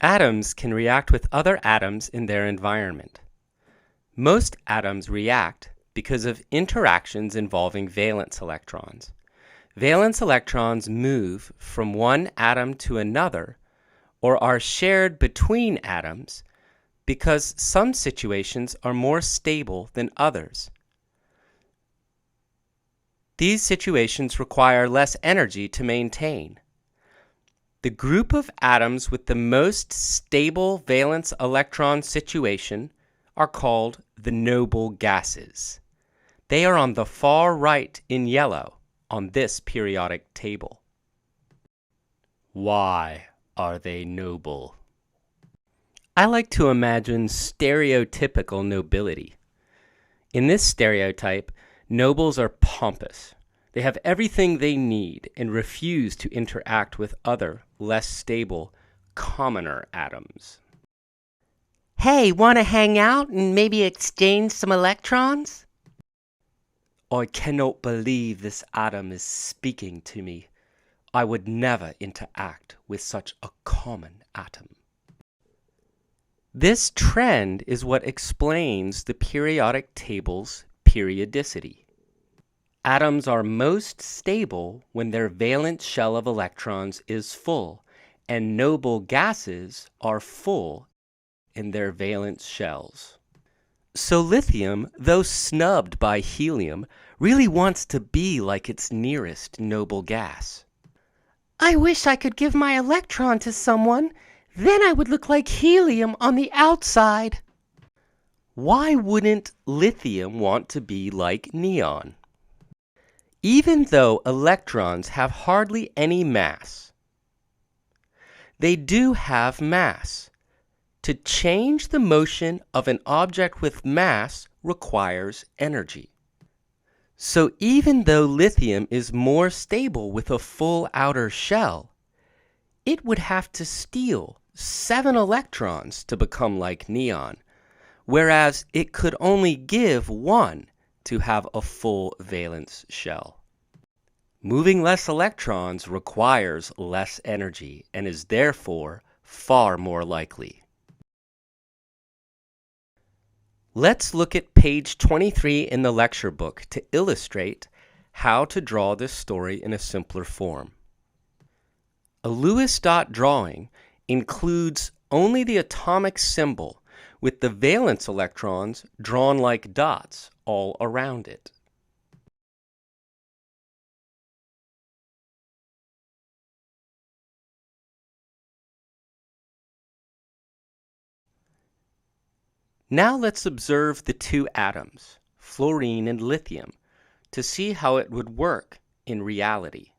Atoms can react with other atoms in their environment. Most atoms react because of interactions involving valence electrons. Valence electrons move from one atom to another or are shared between atoms because some situations are more stable than others. These situations require less energy to maintain. The group of atoms with the most stable valence electron situation are called the noble gases. They are on the far right in yellow on this periodic table. Why are they noble? I like to imagine stereotypical nobility. In this stereotype, nobles are pompous. They have everything they need and refuse to interact with other, less stable, commoner atoms. Hey, want to hang out and maybe exchange some electrons? I cannot believe this atom is speaking to me. I would never interact with such a common atom. This trend is what explains the periodic table's periodicity. Atoms are most stable when their valence shell of electrons is full, and noble gases are full in their valence shells. So lithium, though snubbed by helium, really wants to be like its nearest noble gas. I wish I could give my electron to someone. Then I would look like helium on the outside. Why wouldn't lithium want to be like neon? Even though electrons have hardly any mass, they do have mass. To change the motion of an object with mass requires energy. So even though lithium is more stable with a full outer shell, it would have to steal 7 electrons to become like neon, whereas it could only give 1 to have a full valence shell. Moving less electrons requires less energy and is therefore far more likely. Let's look at page 23 in the lecture book to illustrate how to draw this story in a simpler form. A Lewis dot drawing includes only the atomic symbol with the valence electrons drawn like dots all around it. Now let's observe the two atoms, fluorine and lithium, to see how it would work in reality.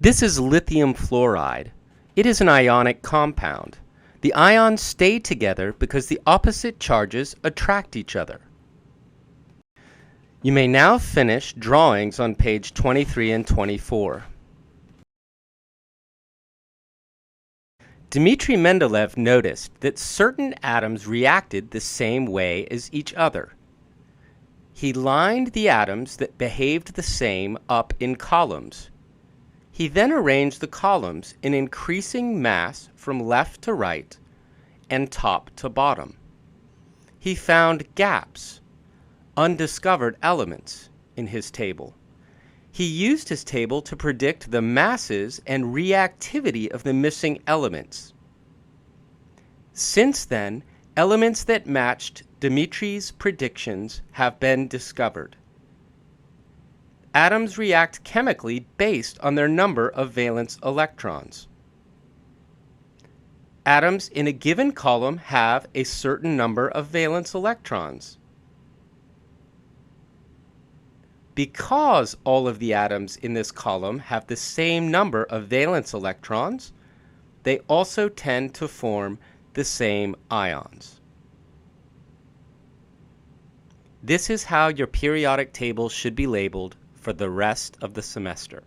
This is lithium fluoride. It is an ionic compound. The ions stay together because the opposite charges attract each other. You may now finish drawings on page 23 and 24. Dmitri Mendeleev noticed that certain atoms reacted the same way as each other. He lined the atoms that behaved the same up in columns. He then arranged the columns in increasing mass from left to right and top to bottom. He found gaps, undiscovered elements, in his table. He used his table to predict the masses and reactivity of the missing elements. Since then, elements that matched Dmitri's predictions have been discovered. Atoms react chemically based on their number of valence electrons. Atoms in a given column have a certain number of valence electrons. Because all of the atoms in this column have the same number of valence electrons, they also tend to form the same ions. This is how your periodic table should be labeled for the rest of the semester.